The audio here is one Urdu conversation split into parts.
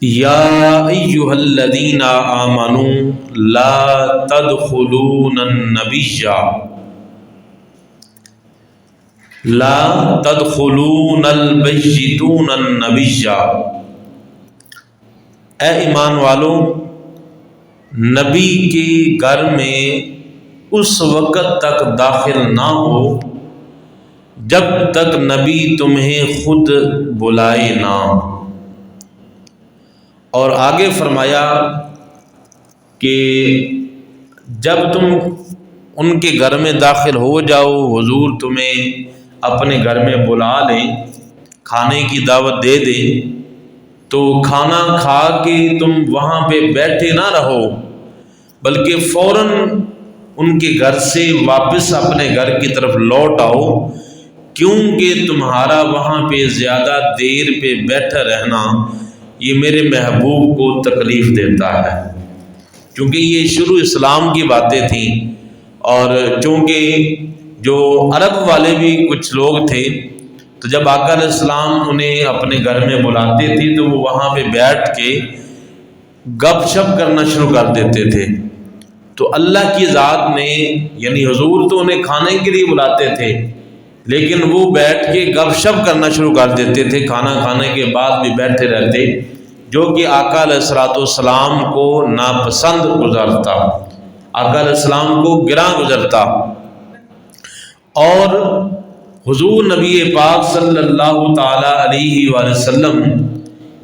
یا ایہا الذین آمنوا لا تدخلون النبی لا تدخلون البیتون النبی، اے ایمان والو نبی کے گھر میں اس وقت تک داخل نہ ہو جب تک نبی تمہیں خود بلائے نہ۔ اور آگے فرمایا کہ جب تم ان کے گھر میں داخل ہو جاؤ، حضور تمہیں اپنے گھر میں بلا لیں، کھانے کی دعوت دے دیں، تو کھانا کھا کے تم وہاں پہ بیٹھے نہ رہو، بلکہ فوراً ان کے گھر سے واپس اپنے گھر کی طرف لوٹ آؤ، کیونکہ تمہارا وہاں پہ زیادہ دیر پہ بیٹھا رہنا یہ میرے محبوب کو تکلیف دیتا ہے۔ کیونکہ یہ شروع اسلام کی باتیں تھیں، اور چونکہ جو عرب والے بھی کچھ لوگ تھے، تو جب آقا علیہ السلام انہیں اپنے گھر میں بلاتے تھے تو وہ وہاں پہ بیٹھ کے گپ شپ کرنا شروع کر دیتے تھے۔ تو اللہ کی ذات نے، یعنی حضور تو انہیں کھانے کے لیے بلاتے تھے، لیکن وہ بیٹھ کے گپ شپ کرنا شروع کر دیتے تھے، کھانا کھانے کے بعد بھی بیٹھے رہتے، جو کہ آقا علیہ السلام کو ناپسند گزرتا، آقا علیہ السلام کو گراں گزرتا، اور حضور نبی پاک صلی اللہ تعالی علیہ وآلہ وسلم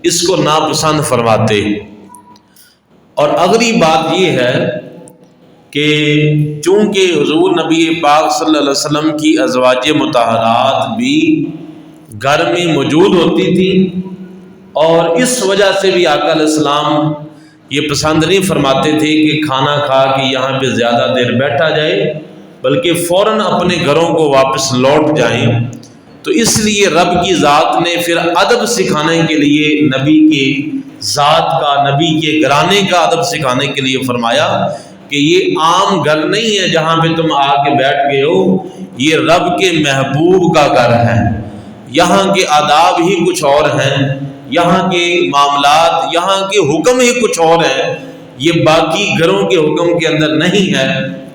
اس کو ناپسند فرماتے۔ اور اگلی بات یہ ہے کہ چونکہ حضور نبی پاک صلی اللہ علیہ وسلم کی ازواج مطہرات بھی گھر میں موجود ہوتی تھیں، اور اس وجہ سے بھی آقا علیہ السلام یہ پسند نہیں فرماتے تھے کہ کھانا کھا کے یہاں پہ زیادہ دیر بیٹھا جائے، بلکہ فوراً اپنے گھروں کو واپس لوٹ جائیں۔ تو اس لیے رب کی ذات نے پھر ادب سکھانے کے لیے نبی کے ذات کا، نبی کے گھرانے کا ادب سکھانے کے لیے فرمایا کہ یہ عام گھر نہیں ہے جہاں پہ تم آ کے بیٹھ گئے ہو، یہ رب کے محبوب کا گھر ہے، یہاں کے آداب ہی کچھ اور ہیں، یہاں کے معاملات، یہاں کے حکم ہی کچھ اور ہیں، یہ باقی گھروں کے حکم کے اندر نہیں ہے،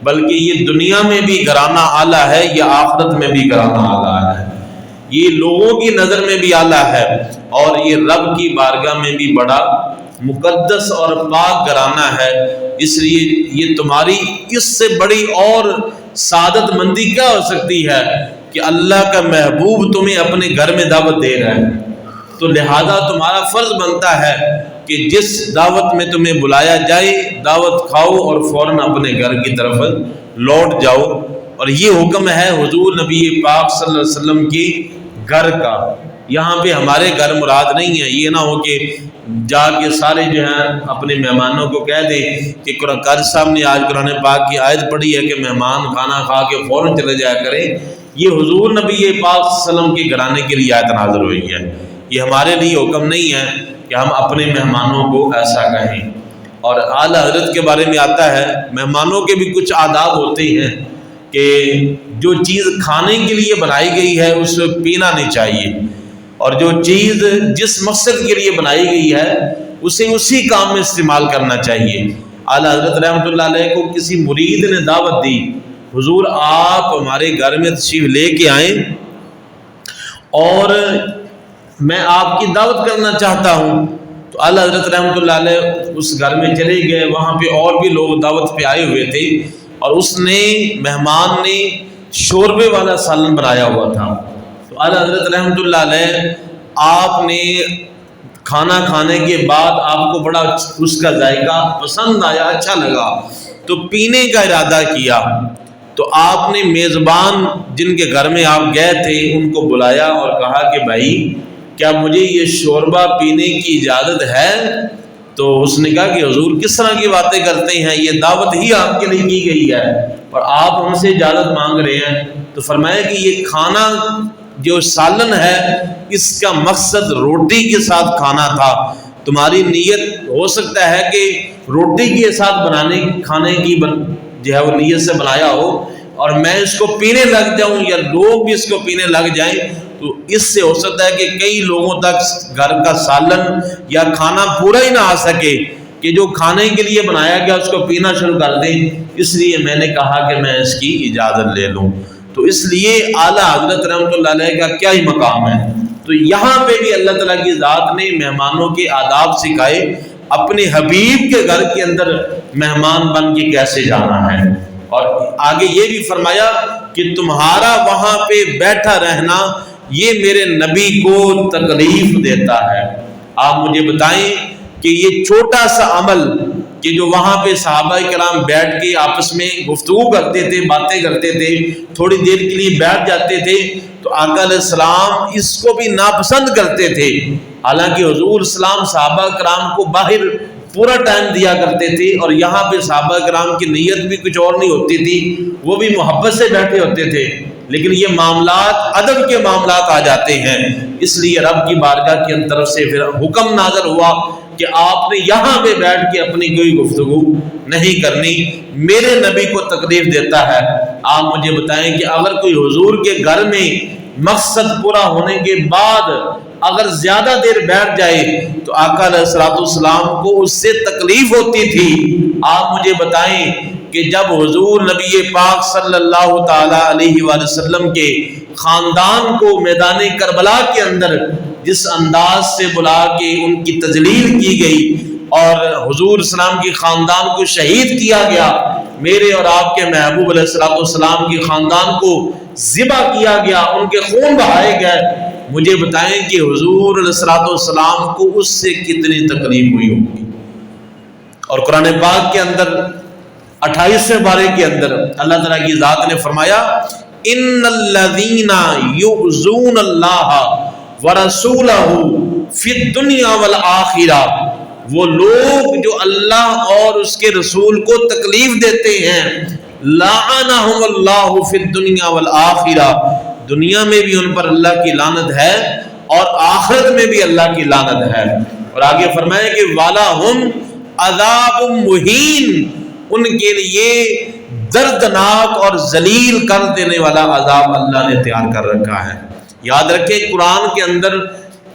بلکہ یہ دنیا میں بھی گھرانہ اعلیٰ ہے، یہ آخرت میں بھی گھرانہ اعلیٰ ہے، یہ لوگوں کی نظر میں بھی اعلیٰ ہے، اور یہ رب کی بارگاہ میں بھی بڑا مقدس اور پاک گھرانہ ہے۔ اس لیے یہ تمہاری اس سے بڑی اور سعادت مندی کیا ہو سکتی ہے کہ اللہ کا محبوب تمہیں اپنے گھر میں دعوت دے رہا ہے، تو لہذا تمہارا فرض بنتا ہے کہ جس دعوت میں تمہیں بلایا جائے دعوت کھاؤ اور فوراً اپنے گھر کی طرف لوٹ جاؤ۔ اور یہ حکم ہے حضور نبی پاک صلی اللہ علیہ وسلم کی گھر کا، یہاں پہ ہمارے گھر مراد نہیں ہے۔ یہ نہ ہو کہ جا کے سارے جو ہیں اپنے مہمانوں کو کہہ دیں کہ قاری صاحب نے آج قرآن پاک کی آیت پڑھی ہے کہ مہمان کھانا کھا کے فوراً چلے جایا کریں، یہ حضور نبی پاک صلی اللہ علیہ وسلم کے گھرانے کے لیے آیت نازل ہوئی ہے، یہ ہمارے لیے حکم نہیں ہے کہ ہم اپنے مہمانوں کو ایسا کہیں۔ اور اعلیٰ حضرت کے بارے میں آتا ہے مہمانوں کے بھی کچھ آداب ہوتے ہیں کہ جو چیز کھانے کے لیے بنائی گئی ہے اس میں پینا نہیں چاہیے، اور جو چیز جس مقصد کے لیے بنائی گئی ہے اسے اسی کام میں استعمال کرنا چاہیے۔ اعلیٰ حضرت رحمۃ اللہ علیہ کو کسی مرید نے دعوت دی، حضور آپ ہمارے گھر میں تشریف لے کے آئیں اور میں آپ کی دعوت کرنا چاہتا ہوں۔ تو اعلیٰ حضرت رحمۃ اللہ علیہ اس گھر میں چلے گئے، وہاں پہ اور بھی لوگ دعوت پہ آئے ہوئے تھے، اور اس نے مہمان نے شوربے والا سالن بنایا ہوا تھا۔ تو اعلیٰ حضرت رحمۃ اللہ علیہ آپ نے کھانا کھانے کے بعد آپ کو بڑا اس کا ذائقہ پسند آیا، اچھا لگا، تو پینے کا ارادہ کیا۔ تو آپ نے میزبان جن کے گھر میں آپ گئے تھے ان کو بلایا اور کہا کہ بھائی کیا مجھے یہ شوربہ پینے کی اجازت ہے؟ تو اس نے کہا کہ حضور کس طرح کی باتیں کرتے ہیں، یہ دعوت ہی آپ کے لیے کی گئی ہے اور آپ ہم سے اجازت مانگ رہے ہیں۔ تو فرمایا کہ یہ کھانا جو سالن ہے اس کا مقصد روٹی کے ساتھ کھانا تھا، تمہاری نیت ہو سکتا ہے کہ روٹی کے ساتھ بنانے کھانے کی جو ہے وہ نیت سے بنایا ہو، اور میں اس کو پینے لگ جاؤں یا لوگ بھی اس کو پینے لگ جائیں، تو اس سے ہو سکتا ہے کہ کئی لوگوں تک گھر کا سالن یا کھانا پورا ہی نہ آ سکے کہ جو کھانے کے لیے بنایا گیا اس کو پینا شروع کر دیں، اس لیے میں نے کہا کہ میں اس کی اجازت لے لوں۔ تو اس لیے اعلیٰ حضرت رحمۃ اللہ علیہ کا کیا ہی مقام ہے۔ تو یہاں پہ بھی اللہ تعالیٰ کی ذات نے مہمانوں کے آداب سکھائے، اپنے حبیب کے گھر کے اندر مہمان بن کے کیسے جانا ہے، اور آگے یہ بھی فرمایا کہ تمہارا وہاں پہ بیٹھا رہنا یہ میرے نبی کو تکلیف دیتا ہے۔ آپ مجھے بتائیں کہ یہ چھوٹا سا عمل کہ جو وہاں پہ صحابہ کرام بیٹھ کے آپس میں گفتگو کرتے تھے، باتیں کرتے تھے، تھوڑی دیر کے لیے بیٹھ جاتے تھے، تو آقا علیہ السلام اس کو بھی ناپسند کرتے تھے۔ حالانکہ حضور السلام صحابہ کرام کو باہر پورا ٹائم دیا کرتے تھے، اور یہاں پہ صحابہ کرام کی نیت بھی کچھ اور نہیں ہوتی تھی، وہ بھی محبت سے بیٹھے ہوتے تھے، لیکن یہ معاملات ادب کے معاملات آ جاتے ہیں، اس لیے رب کی بارگاہ کی طرف سے پھر حکم نازل ہوا کہ آپ نے یہاں پہ بیٹھ کے اپنی کوئی گفتگو نہیں کرنی، میرے نبی کو تکلیف دیتا ہے۔ آپ مجھے بتائیں کہ اگر کوئی حضور کے گھر میں مقصد پورا ہونے کے بعد اگر زیادہ دیر بیٹھ جائے تو آقا علیہ الصلوۃ والسلام کو اس سے تکلیف ہوتی تھی۔ آپ مجھے بتائیں کہ جب حضور نبی پاک صلی اللہ تعالی علیہ وآلہ وسلم کے خاندان کو میدان کربلا کے اندر جس انداز سے بلا کے ان کی تجلیل کی گئی اور حضور السلام کے خاندان کو شہید کیا گیا، میرے اور آپ کے محبوب علیہ الصلوۃ والسلام کے خاندان کو ذبح کیا گیا، ان کے خون بہائے گئے، مجھے بتائیں کہ حضور علیہ الصلوۃ والسلام کو اس سے کتنی تکلیف ہوئی ہوگی۔ اور قرآن پاک کے اندر 28ویں پارے کے اندر اللہ تعالیٰ کی ذات نے فرمایا ان الذین یؤذون اللہ ورسولہ فی الدنیا والآخرہ، وہ لوگ جو اللہ اور اس کے رسول کو تکلیف دیتے ہیں، لعنہم اللہ فی الدنیا والآخرہ، دنیا میں بھی ان پر اللہ کی لعنت ہے اور آخرت میں بھی اللہ کی لعنت ہے۔ اور آگے فرمایا کہ وَلَهُمْ عذاب مہین، ان کے لیے دردناک اور ذلیل کر دینے والا عذاب اللہ نے تیار کر رکھا ہے۔ یاد رکھیں قرآن کے اندر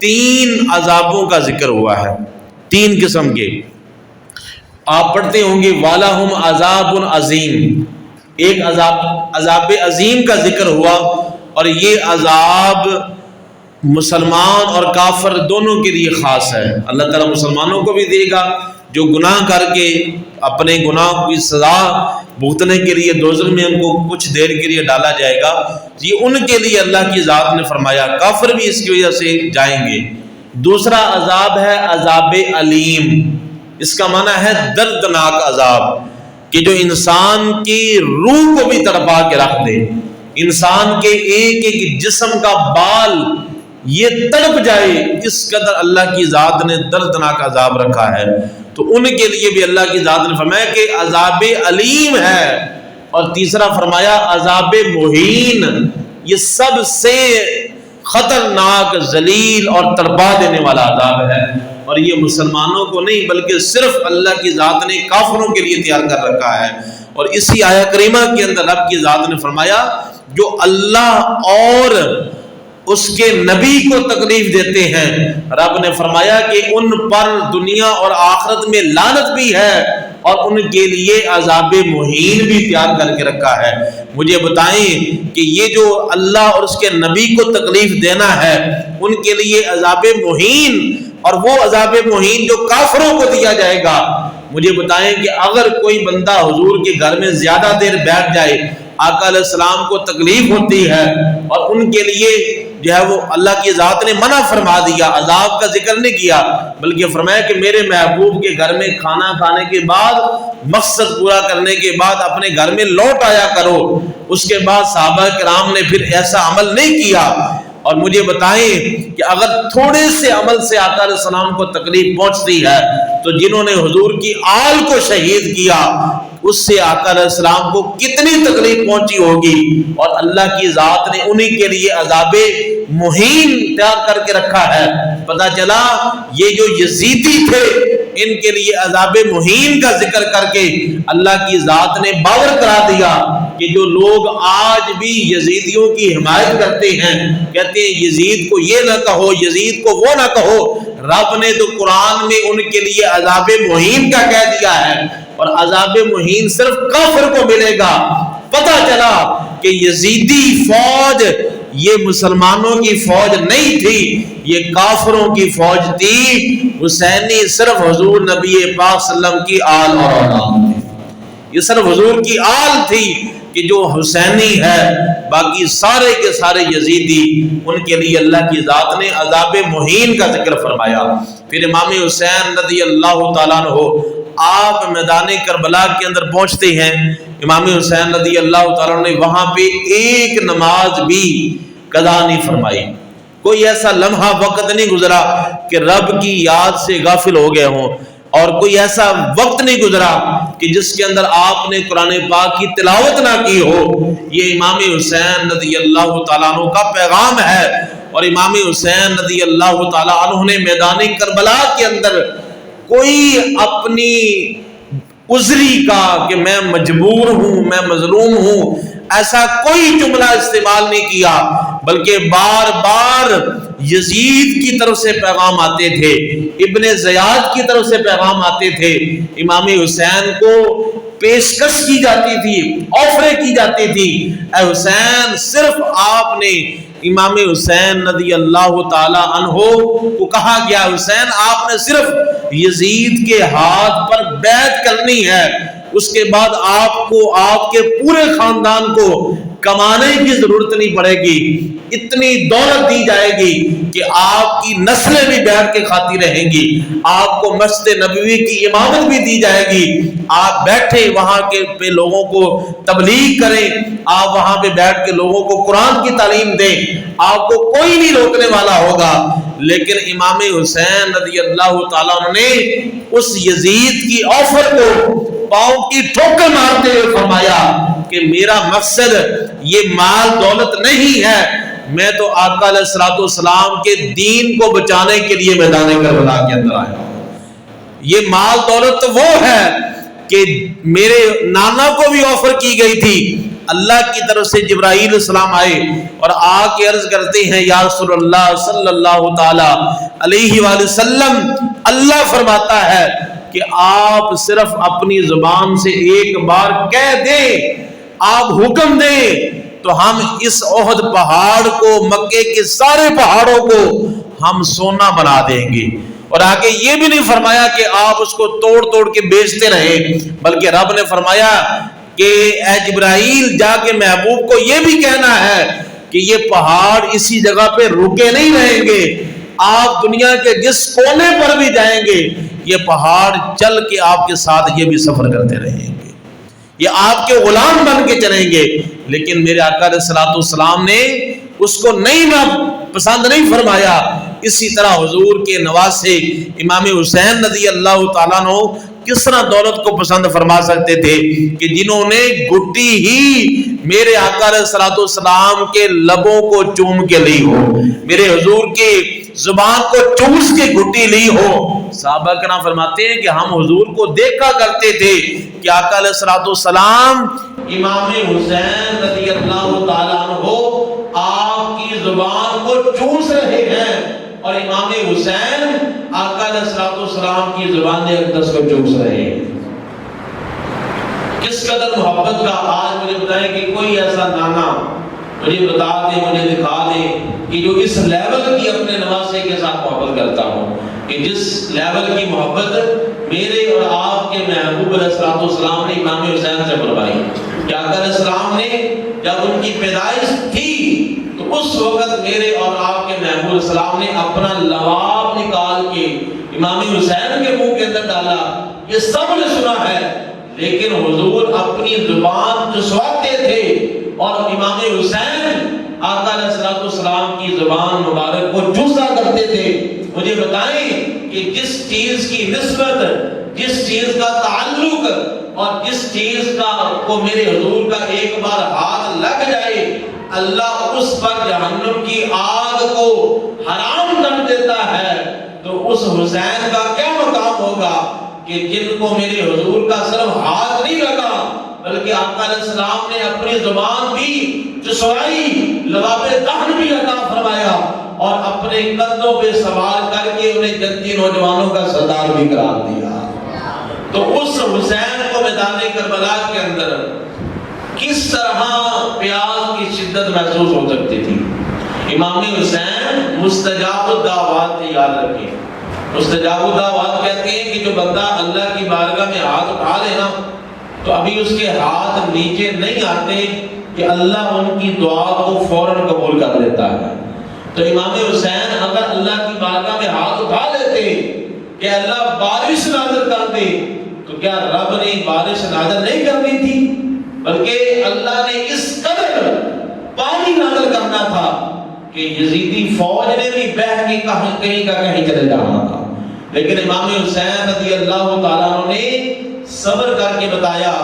3 عذابوں کا ذکر ہوا ہے، 3 قسم کے۔ آپ پڑھتے ہوں گے وَلَهُمْ عذاب عظیم، ایک عذاب عظیم کا ذکر ہوا، اور یہ عذاب مسلمان اور کافر دونوں کے لیے خاص ہے۔ اللہ تعالیٰ مسلمانوں کو بھی دے گا جو گناہ کر کے اپنے گناہ کی سزا بھگتنے کے لیے دوزخ میں ان کو کچھ دیر کے لیے ڈالا جائے گا، یہ ان کے لیے اللہ کی ذات نے فرمایا، کافر بھی اس کی وجہ سے جائیں گے۔ دوسرا عذاب ہے عذاب علیم، اس کا معنی ہے دردناک عذاب، کہ جو انسان کی روح کو بھی تڑپا کے رکھ دے، انسان کے ایک ایک جسم کا بال یہ تڑپ جائے، اس قدر اللہ کی ذات نے دردناک عذاب رکھا ہے۔ تو ان کے لیے بھی اللہ کی ذات نے فرمایا کہ عذاب علیم ہے، اور تیسرا فرمایا عذاب مہین، یہ سب سے خطرناک، ذلیل اور تڑپا دینے والا عذاب ہے، اور یہ مسلمانوں کو نہیں بلکہ صرف اللہ کی ذات نے کافروں کے لیے تیار کر رکھا ہے۔ اور اسی آیہ کریمہ کے اندر رب کی ذات نے فرمایا جو اللہ اور اس کے نبی کو تکلیف دیتے ہیں، رب نے فرمایا کہ ان پر دنیا اور آخرت میں لعنت بھی ہے اور ان کے لیے عذاب مہین بھی تیار کر کے رکھا ہے۔ مجھے بتائیں کہ یہ جو اللہ اور اس کے نبی کو تکلیف دینا ہے ان کے لیے عذاب مہین، اور وہ عذاب مہین جو کافروں کو دیا جائے گا، مجھے بتائیں کہ اگر کوئی بندہ حضور کے گھر میں زیادہ دیر بیٹھ جائے، آقا علیہ السلام کو تکلیف ہوتی ہے، اور ان کے لیے جو ہے وہ اللہ کی ذات نے منع فرما دیا، عذاب کا ذکر نہیں کیا، بلکہ فرمایا کہ میرے محبوب کے گھر میں کھانا کھانے کے بعد، مقصد پورا کرنے کے بعد اپنے گھر میں لوٹ آیا کرو۔ اس کے بعد صحابہ کرام نے پھر ایسا عمل نہیں کیا۔ اور مجھے بتائیں کہ اگر تھوڑے سے عمل سے آقا علیہ السلام کو تکلیف پہنچتی ہے تو جنہوں نے حضور کی آل کو شہید کیا اس سے آقا علیہ السلام کو کتنی تکلیف پہنچی ہوگی، اور اللہ کی ذات نے انہی کے لیے عذاب مہین تیار کر کے رکھا ہے۔ پتہ چلا یہ جو یزیدی تھے ان کے لیے عذاب مہین کا ذکر کر کے اللہ کی ذات نے باور کرا دیا کہ جو لوگ آج بھی یزیدیوں کی حمایت کرتے ہیں، کہتے ہیں یزید کو یہ نہ کہو، یزید کو وہ نہ کہو، رب نے تو قرآن میں ان کے لیے عذاب مہین کا کہہ دیا ہے، اور عذاب مہین صرف کافر کو ملے گا۔ پتہ چلا کہ یزیدی فوج یہ مسلمانوں کی فوج نہیں تھی، یہ کافروں کی فوج تھی۔ حسینی صرف حضور نبی پاک صلی اللہ علیہ وسلم کی آل اور اولاد تھی، یہ صرف حضور کی آل تھی کہ جو حسینی ہے، باقی سارے کے سارے یزیدی ان کے لیے اللہ کی ذات نے عذاب مہین کا ذکر فرمایا۔ پھر امام حسین رضی اللہ تعالیٰ عنہ آپ میدان کربلا کے اندر پہنچتے ہیں، امام حسین رضی اللہ تعالیٰ عنہ نے وہاں پہ ایک نماز بھی قضا نہیں فرمائی، کوئی ایسا لمحہ وقت نہیں گزرا کہ رب کی یاد سے غافل ہو گئے ہوں، اور کوئی ایسا وقت نہیں گزرا کہ جس کے اندر آپ نے قرآن پاک کی تلاوت نہ کی ہو۔ یہ امام حسین رضی اللہ تعالیٰ عنہ کا پیغام ہے، اور امام حسین رضی اللہ تعالیٰ عنہ نے میدان کربلا کے اندر کوئی اپنی عذری کا کہ میں مجبور ہوں، میں مظلوم ہوں، ایسا کوئی جملہ استعمال نہیں کیا، بلکہ بار بار یزید کی طرف سے پیغام آتے تھے، ابن زیاد کی طرف سے پیغام آتے تھے، امام حسین کو پیشکش کی جاتی تھی، آفریں کی جاتی تھی، اے حسین صرف آپ نے امام حسین رضی اللہ تعالی عنہ کو کہا گیا حسین آپ نے صرف یزید کے ہاتھ پر بیعت کرنی ہے، اس کے بعد آپ کو آپ کے پورے خاندان کو کمانے کی ضرورت نہیں پڑے گی، اتنی دولت دی جائے گی کہ آپ کی نسلیں بھی بیٹھ کے کھاتی رہیں گی، آپ کو مسجد نبوی کی امامت بھی دی جائے گی، آپ بیٹھے وہاں کے پہ لوگوں کو تبلیغ کریں، آپ وہاں پہ بیٹھ کے لوگوں کو قرآن کی تعلیم دیں، آپ کو کوئی نہیں روکنے والا ہوگا۔ لیکن امام حسین رضی اللہ تعالیٰ عنہ نے اس یزید کی آفر کو پاؤں کی ٹھوکر مارتے ہوئے فرمایا کہ میرا مقصد یہ مال دولت نہیں ہے، میں تو آقا علیہ الصلوۃ والسلام کے دین کو بچانے کے لیے میدان کربلا کے اندر آیا ہوں۔ یہ مال دولت تو وہ ہے کہ میرے نانا کو بھی آفر کی گئی تھی، اللہ کی طرف سے جبرائیل علیہ السلام آئے اور آ کے عرض کرتے ہیں یا رسول اللہ صلی اللہ تعالی علیہ وآلہ وسلم، اللہ فرماتا ہے کہ آپ صرف اپنی زبان سے ایک بار کہہ دیں، آپ حکم دیں تو ہم اس احد پہاڑ کو، مکے کے سارے پہاڑوں کو ہم سونا بنا دیں گے۔ اور آگے یہ بھی نہیں فرمایا کہ آپ اس کو توڑ توڑ کے بیچتے رہیں، بلکہ رب نے فرمایا کہ اے جبرائیل جا کے محبوب کو یہ بھی کہنا ہے کہ یہ پہاڑ اسی جگہ پہ رکے نہیں رہیں گے، آپ دنیا کے جس کونے پر بھی جائیں گے یہ پہاڑ چل کے آپ کے ساتھ یہ بھی سفر کرتے رہیں گے، یہ آپ کے غلام بن کے چلیں گے۔ لیکن میرے آقا علیہ الصلوۃ والسلام نے اس کو پسند نہیں فرمایا۔ اسی طرح حضور کے نواسے امام حسین رضی اللہ تعالیٰ عنہ کس طرح دولت کو پسند فرما سکتے تھے کہ جنہوں نے گھٹی ہی میرے آقا علیہ الصلوۃ والسلام کے لبوں کو چوم کے لی ہو، میرے حضور کے زبان کو چوس کے گھٹی لی ہو۔ صحابہ کرام فرماتے ہیں کہ ہم حضور کو دیکھا کرتے تھے کہ آقا علیہ الصلوۃ والسلام امام حسین رضی اللہ تعالیٰ عنہ آپ کی زبان کو چوس رہے ہیں، اور امام حسین آقا علیہ الصلوۃ والسلام کی زبان اقدس کو چوس رہے ہیں۔ کس قدر محبت کا آج مجھے بتائیں کہ کوئی ایسا نانا مجھے بتا دے، مجھے دکھا دے کہ جو اس لیول کی اپنے نواسے کے ساتھ محبت کرتا ہوں، کہ جس لیول کی محبت میرے اور آپ کے محبوب علیہ الصلوۃ والسلام نے امام حسین سے فرمائی کہ آقا علیہ السلام نے جب ان کی پیدائش تھی تو اس وقت میرے اور آپ کے محبوب علیہ السلام نے اپنا لواب نکال کے امام حسین کے منہ کے اندر ڈالا، یہ سب نے سنا ہے، لیکن حضور اپنی زبان چسواتے تھے اور امام حسین آقا علیہ الصلوۃ والسلام کی زبان مبارک کو چوسا کرتے تھے۔ مجھے بتائیں کہ جس چیز کی نسبت، جس چیز کا تعلق اور جس چیز کا کو میرے حضور کا ایک بار ہاتھ لگ جائے، اللہ اس پر جہنم کی آگ کو حرام کر دیتا ہے، تو اس حسین کا کیا مقام ہوگا کہ جن کو میرے حضور کا صرف ہاتھ نہیں لگا بلکہ آقا علیہ السلام نے اپنی زبان بھی چسوائی، لباب دہن بھی عطا فرمایا اور اپنے کندھوں پہ سوار کر کے انہیں جنتی نوجوانوں کا سردار بھی قرار دیا۔ تو اس حسین کو میدان کربلا کے اندر کس طرح پیاس کی شدت محسوس ہو سکتی تھی۔ امام حسین مستجاب الدعوات، یاد رکھیں مستجاب الدعوات کہتے ہیں کہ جو بندہ اللہ کی بارگاہ میں ہاتھ اٹھا لینا تو ابھی اس کے ہاتھ نیچے نہیں آتے کہ اللہ ان کی دعا کو فوراً قبول کر لیتا ہے۔ تو امام حسین اگر اللہ کی بارگاہ میں ہاتھ اٹھا لیتے کہ اللہ بارش نازل کر دے، تو کیا رب نے بارش نازل نہیں کرنی تھی، بلکہ اللہ نے اس قدر پانی نازل کرنا تھا کہ یزیدی فوج نے بھی بہہ کے کہیں کا کہیں چلے جانا تھا۔ لیکن امام حسین رضی اللہ تعالیٰ عنہ نے صبر کر کے بتایا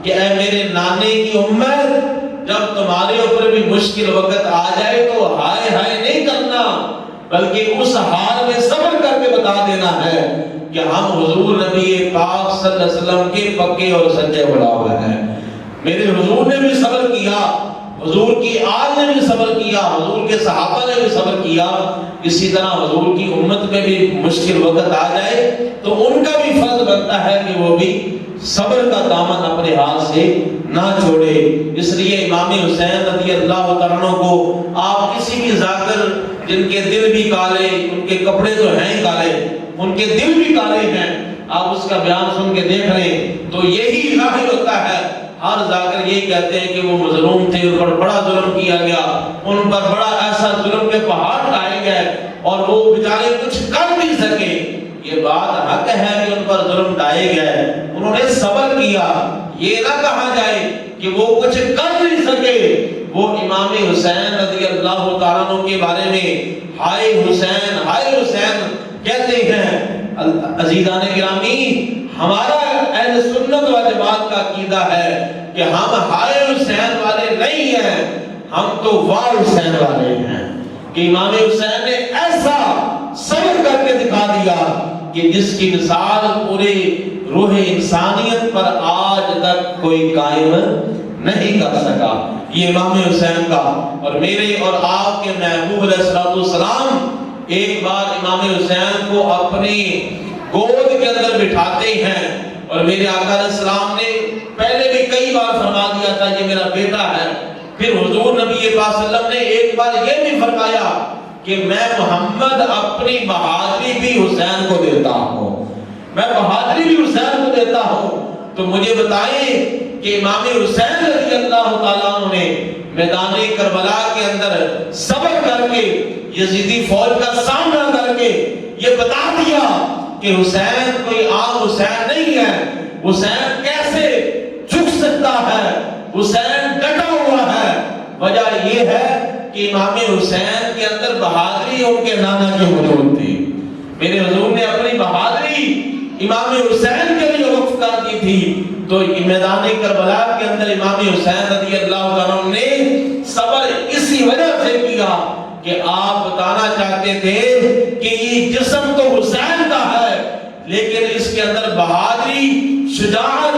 کہ اے میرے نانے کی امت، جب تمہارے اوپر بھی مشکل وقت آ جائے تو ہائے ہائے نہیں کرنا، بلکہ اس حال میں صبر کر کے بتا دینا ہے کہ ہم حضور نبی پاک صلی اللہ علیہ وسلم کے پکے اور سچے غلام ہیں۔ میرے حضور نے بھی صبر کیا، حضور کی آل نے بھی صبر کیا، حضور کے صحابہ نے بھی صبر کیا، اسی طرح حضور کی امت میں بھی مشکل وقت آ جائے تو ان کا بھی فرض بنتا ہے کہ وہ بھی صبر کا دامن اپنے ہاتھ سے نہ چھوڑے۔ اس لیے امام حسین رضی اللہ تعالیٰ عنہ کو آپ کسی بھی ذاکر جن کے دل بھی کالے، ان کے کپڑے تو ہیں کالے، ان کے دل بھی کالے ہیں، آپ اس کا بیان سن کے دیکھ رہے ہیں تو یہی ظاہر ہوتا ہے۔ ہر ذاکر یہی کہتے ہیں کہ وہ مظلوم تھے، ان پر بڑا ظلم کیا گیا، ان پر بڑا ایسا ظلم کے پہاڑ ڈھائے گئے اور وہ بیچارے کچھ کر نہیں سکے۔ یہ بات حق ہے کہ ان پر ظلم ڈھائے گئے، انہوں نے صبر کیا، یہ نہ کہا جائے کہ وہ کچھ کر نہیں سکے۔ وہ امام حسین رضی اللہ تعالیٰ عنہ کے بارے میں ہائے حسین ہائے حسین کہتے ہیں۔ عزیزان گرامی، ہمارا اہل سنت و جماعت کا عقیدہ ہے کہ ہم ہائے حسین والے نہیں ہیں، ہم تو واہ حسین والے ہیں کہ امام حسین نے ایسا صبر کر کے دکھا دیا کہ جس کی مثال پورے روح انسانیت پر آج تک کوئی قائم نہیں کر سکا۔ یہ امام حسین کا اور میرے اور آپ کے محبوب علیہ السلام ایک بار امام حسین کو اپنی گود کے اندر بٹھاتے ہیں اور میرے آقا علیہ السلام نے پہلے بھی کئی بار فرما دیا تھا یہ میرا بیٹا ہے، پھر حضور نبی پاک صلی اللہ علیہ وسلم نے ایک بار یہ بھی فرمایا کہ میں محمد اپنی بہادری بھی حسین کو دیتا ہوں، میں بہادری بھی حسین کو دیتا ہوں۔ تو مجھے بتائیں کہ امام حسین رضی اللہ تعالیٰ عنہ نے میدان کربلا کے اندر صبر کر کے یزیدی فوج کا سامنا کر کے یہ بتا دیا کہ حسین کوئی عام حسین نہیں ہے، حسین کیسے جھک سکتا ہے، حسین ڈٹا ہوا ہے۔ وجہ یہ ہے کہ امام حسین کے اندر بہادری ان کے نانا کی موجود تھی۔ میرے حضور نے اپنی بہادری امام حسین کے لیے وقف کر دی تھی، تو میدان کربلا کے اندر امام حسین رضی اللہ عنہ نے صبر اسی وجہ سے کیا کہ آپ بتانا چاہتے تھے کہ یہ جسم تو حسین کا ہے لیکن اس کے اندر بہادری، شجاعت،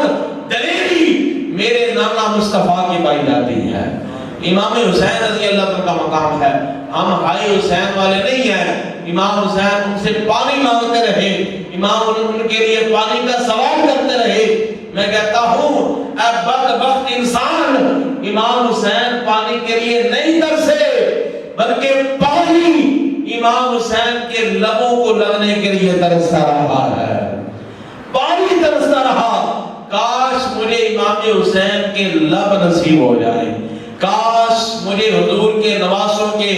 دلیری میرے نانا مصطفیٰ کی پائی جاتی ہے۔ امام حسین رضی اللہ عنہ کا مقام ہے، ہم ہائے حسین والے نہیں ہیں۔ امام حسین ان سے پانی مانگتے رہے، امام ان کے لیے پانی کا سوال کرتے رہے۔ میں کہتا ہوں اے بدبخت انسان، امام حسین پانی کے لیے نہیں ترسے بلکہ پانی امام حسین کے لبوں کو لگنے کے لیے ترستا رہا ہے، پانی ترستا رہا۔ کاش مجھے امام حسین کے لب نصیب ہو جائے، کاش مجھے حضور کے نواسوں کے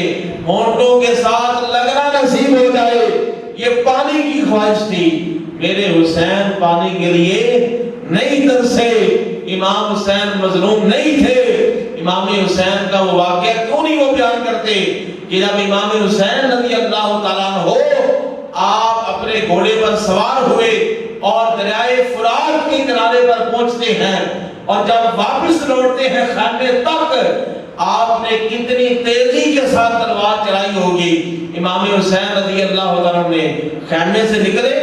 ہونٹوں کے ساتھ لگنا نصیب ہو جائے۔ یہ پانی کی خواہش تھی۔ میرے حسین پانی کے لیے نہیں ترسے، امام حسین مظلوم نہیں تھے۔ امام حسین کا وہ واقعہ کیوں نہیں وہ بیان کرتے کہ جب امام حسین رضی اللہ تعالیٰ عنہ آپ اپنے گھوڑے پر سوار ہوئے اور دریائے فرات کے کنارے پر پہنچتے ہیں اور جب واپس لوٹتے ہیں خیمے تک، آپ نے کتنی تیزی کے ساتھ تلوار چلائی ہوگی۔ امام حسین رضی اللہ تعالیٰ نے خیمے سے نکلے،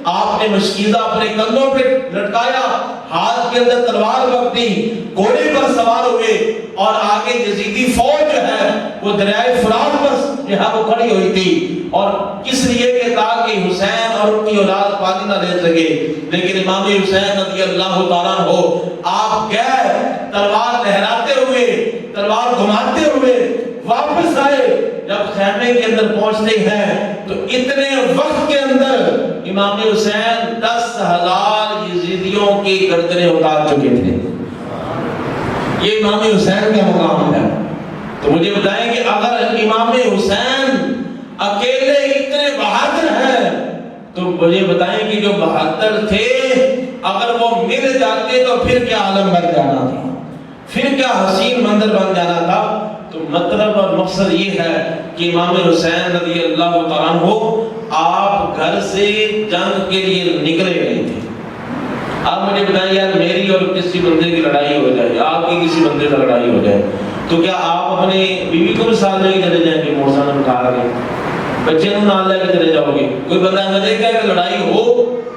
آپ نے مشکیزہ اپنے کندھوں پہ لٹکایا، ہاتھ کے اندر تلوار رکھ دی، گھوڑے پر سوار ہوئے، اور آگے یزیدی فوج جو ہے وہ دریائے فرات پر جو ہے وہ کھڑی ہوئی تھی، اور کس لیے کہ تاکہ حسین اور ان کی اولاد پانی نہ لے سکے۔ لیکن امام حسین رضی اللہ تعالیٰ عنہ آپ گئے، تلوار لہراتے ہوئے، تلوار گھماتے ہوئے واپس آئے۔ جب خیمے کے اندر پہنچتے ہیں تو اتنے وقت کے اندر امام حسین 10,000 یزیدیوں کی گردنیں اتار چکے تھے۔ یہ امام حسین کا مقام ہے۔ تو مجھے بتائیں کہ اگر امام حسین اکیلے اتنے بہادر ہیں تو مجھے بتائیں کہ جو بہادر تھے اگر وہ مل جاتے تو پھر کیا عالم بن جانا تھا، پھر کیا حسین منظر بن جانا تھا۔ تو مطلب اور مقصد یہ ہے کہ امام حسین رضی اللہ تعالیٰ عنہ آپ گھر سے جنگ کے لیے نکلے نہیں تھے۔ آپ مجھے بتائیں یار میری اور کسی بندے کی لڑائی ہو جائے، آپ کی کسی بندے سے لڑائی ہو جائے تو کیا آپ اپنے بیوی کو بھی ساتھ لے کے چلے جائیں گے؟ موٹر سائیکل اٹھا کے بچے کو نال لے کے چلے جاؤ گے؟ کوئی بندہ نہ دیکھا کہ لڑائی ہو،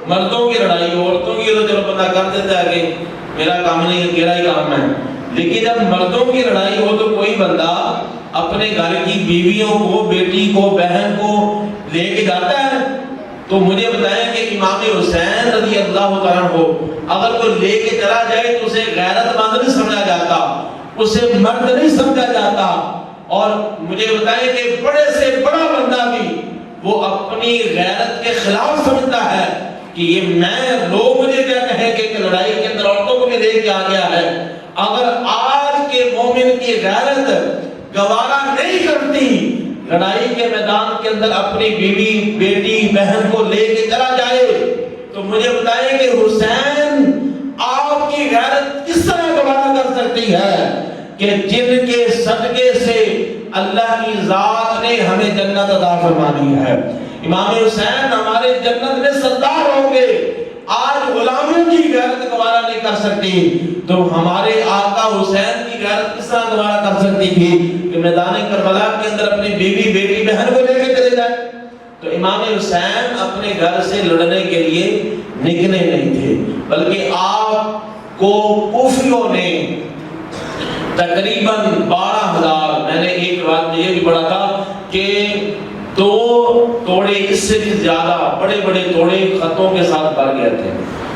مردوں کی لڑائی ہو، عورتوں کی تو چلو بندہ کر دیتا ہے کہ میرا کام نہیں ہے، تیرا ہی کام ہے۔ لیکن جب مردوں کی لڑائی ہو تو کوئی بندہ اپنے گھر کی بیویوں کو، بیٹی کو، بہن کو لے کے جاتا ہے؟ تو مجھے بتائیں کہ امام حسین رضی اللہ تعالیٰ عنہ اگر کوئی لے کے چلا جائے تو اسے غیرت مند نہیں سمجھا جاتا، اسے مرد نہیں سمجھا جاتا۔ اور مجھے بتائیں کہ بڑے سے بڑا بندہ بھی وہ اپنی غیرت کے خلاف سمجھتا ہے کہ یہ میں لوگ مجھے کیا کہیں کہ لڑائی کے اندر عورتوں کو بھی لے کے آ گیا ہے۔ اگر آج کے مومن کی غیرت گوارا نہیں کرتی لڑائی کے میدان کے اندر اپنی بیوی، بیٹی، بہن کو لے کے چلا جائے تو مجھے بتائیں کہ حسین آپ کی غیرت کس طرح گوارا کر سکتی ہے کہ جن کے صدقے سے اللہ کی ذات نے ہمیں جنت عطا فرمانی ہے۔ امام حسین ہمارے جنت میں سردار ہوں گے، آج غلاموں کی غیرت گوارا نہیں کر سکتی تو ہمارے آقا حسین کی غیرت کس طرح گوارا کر سکتی تھی کہ میدان کربلا کے اندر اپنی بیوی، بیٹی، بہن کو لے کے چلے جائے۔ تو امام حسین اپنے گھر سے لڑنے کے لیے نکلے نہیں تھے، بلکہ آپ کو کوفیوں نے تقریباً 12,000، میں نے ایک بات یہ بھی پڑھا تھا کہ تو توڑے اس سے بھی زیادہ بڑے بڑے توڑے خطوں کے ساتھ بھر گئے تھے۔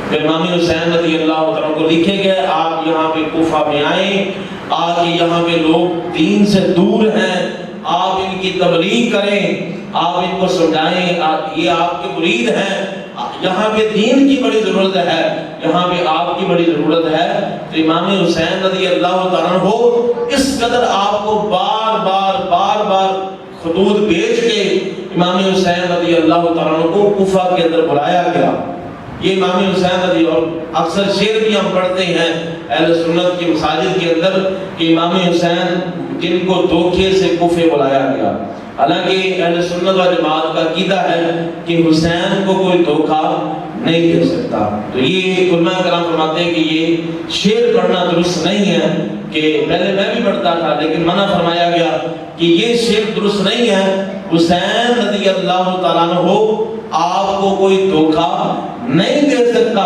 پھر امام حسین رضی اللہ عنہ کو لکھے گئے آپ یہاں پہ کوفہ میں آئیں، آج یہاں پہ لوگ دین سے دور ہیں، آپ ان کی تبلیغ کریں، آپ ان کو سمجھائیں، یہ آپ کے مرید ہیں، یہاں پہ دین کی بڑی ضرورت ہے، یہاں پہ آپ کی بڑی ضرورت ہے۔ تو امام حسین رضی اللہ تعالیٰ عنہ اس قدر آپ کو بار بار خطوط بھیج کے امام حسین رضی اللہ تعالیٰ عنہ کو کوفہ کے اندر بلایا گیا۔ یہ امام حسین رضی، اور اکثر شعر بھی ہم پڑھتے ہیں اہل سنت کی مساجد کے اندر کہ امام حسین جن کو دھوکے سے کوفے بلایا گیا، حالانکہ اہل سنت و جماعت کا عقیدہ ہے کہ حسین کو کوئی دھوکہ نہیں دے سکتا۔ تو یہ علماء کرام فرماتے ہیں کہ یہ شعر پڑھنا درست نہیں ہے، کہ پہلے میں بھی پڑھتا تھا لیکن منع فرمایا گیا کہ یہ شعر درست نہیں ہے۔ حسین رضی اللہ تعالیٰ عنہ آپ کو کوئی دھوکہ نہیں دے سکتا،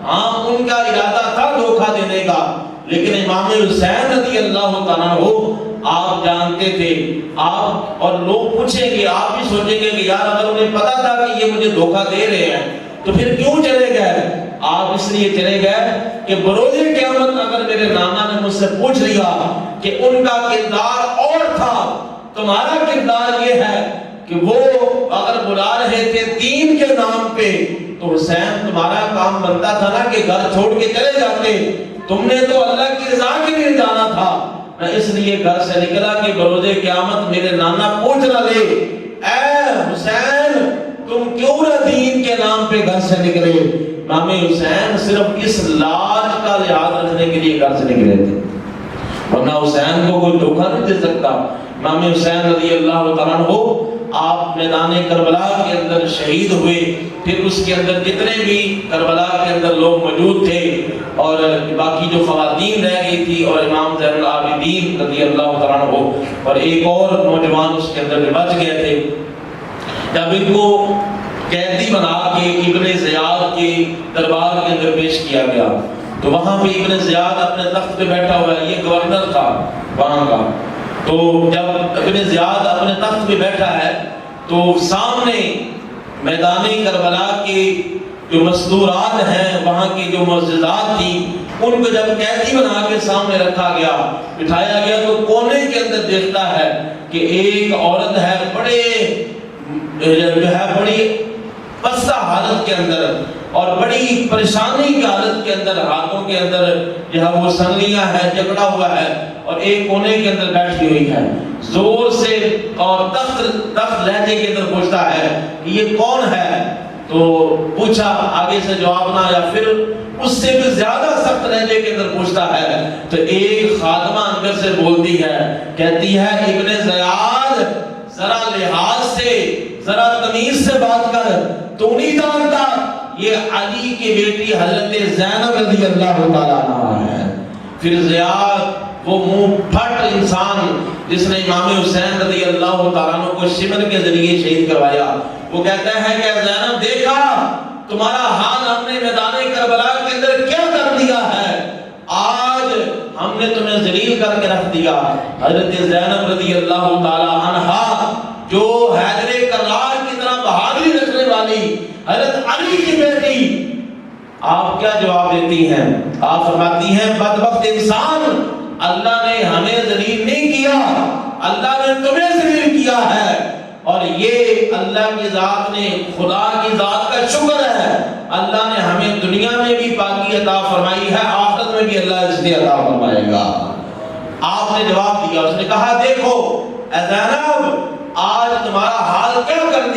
ہاں ان کا ارادہ تھا دھوکہ دینے کا، لیکن امام حسین رضی اللہ تعالیٰ عنہ آپ جانتے تھے، آپ اور لوگ پوچھیں گے، آپ بھی سوچیں گے کہ یار اگر انہیں پتا تھا کہ یہ مجھے دھوکہ دے رہے ہیں تو پھر کیوں چلے گئے؟ آپ اس لیے چلے گئے کہ بروز قیامت اگر میرے نانا نے مجھ سے پوچھ لیا کہ ان کا کردار اور تھا، تمہارا کردار یہ ہے کہ وہ اگر بلا رہے تھے دین کے نام پہ تو حسین تمہارا کام بنتا تھا نا کہ گھر چھوڑ کے چلے جاتے، تم نے تو اللہ کی رضا کے لیے جانا تھا۔ میں اس لیے گھر سے نکلا کہ بروز قیامت میرے نانا پوچھ نہ لے اے حسین تم کیوں نہ دین کے نام پہ گھر سے نکلے۔ امام حسین صرف اس لاج کا لحاظ رکھنے کے لیے گھر سے نکلے تھے، ورنہ حسین کو کوئی دھوکہ نہیں دے سکتا۔ امام حسین رضی اللہ تعالیٰ عنہ آپ میدان کربلا کے اندر شہید ہوئے، پھر اس کے اندر جتنے بھی کربلا کے اندر لوگ موجود تھے اور باقی جو خواتین رہ گئی تھی اور امام زین العابدین رضی اللہ تعالیٰ عنہ اور ایک اور نوجوان اس کے اندر جو بچ گئے تھے، جب ان کو قیدی بنا کے ابن زیاد کے دربار کے اندر پیش کیا گیا تو وہاں پہ ابن زیاد اپنے تخت پہ بیٹھا ہوا ہے، یہ گورنر تھا وہاں کا۔ تو جب ابن زیاد اپنے تخت پہ بیٹھا ہے تو سامنے میدان کربلا کے جو مستورات ہیں، وہاں کی جو معجزات تھی، ان کو جب قیدی بنا کے سامنے رکھا گیا، بٹھایا گیا، تو کونے کے اندر دیکھتا ہے کہ ایک عورت ہے بڑی پستہ حالت کے اندر اور بڑی پریشانی کی حالت کے اندر، ہاتھوں کے اندر جو ہے وہ سنگلیاں ہے، جکڑا ہوا ہے اور ایک کونے کے اندر بیٹھی ہوئی ہے، زور سے اور تخت لہجے کے اندر پوچھتا ہے کہ یہ کون ہے؟ تو پوچھا، آگے سے جواب نہ آیا، پھر اس سے بھی زیادہ سخت لہجے کے اندر پوچھتا ہے تو ایک خادمہ اندر سے بولتی ہے، کہتی ہے ابن زیاد ذرا لحاظ سے، ذرا تمیز سے بات کر، تو نہیں جانتا یہ علی کی بیٹی حضرت زینب رضی اللہ تعالیٰ عنہ ہے۔ پھر زیاد وہ منہ پھٹ انسان جس نے امام حسین رضی اللہ تعالیٰ عنہ کو شمر کے ذریعے شہید کروایا، وہ کہتا ہے کہ زینب دیکھا تمہارا حال ہم نے میدان کربلا کے اندر کیا کر دیا ہے، آج ہم نے تمہیں ذلیل کر کے رکھ دیا۔ حضرت زینب رضی اللہ تعالیٰ عنہا جو حیدر کرار کی طرح بہادری رکھنے والی حضرت علی کی بیٹی، آپ کیا جواب دیتی ہیں؟ آپ فرماتی ہیں بدبخت انسان، اللہ نے ہمیں ذلیل نہیں کیا، اللہ نے تمہیں ذلیل کیا ہے، اور یہ اللہ کی ذات نے، خدا کی ذات کا شکر ہے، اللہ نے ہمیں دنیا میں بھی پاکی عطا فرمائی ہے، آخرت میں بھی اللہ عزت عطا فرمائے گا۔ آپ نے جواب دیا، اس نے کہا دیکھو اے زینب، آج تمہارا حال کیا کر دیا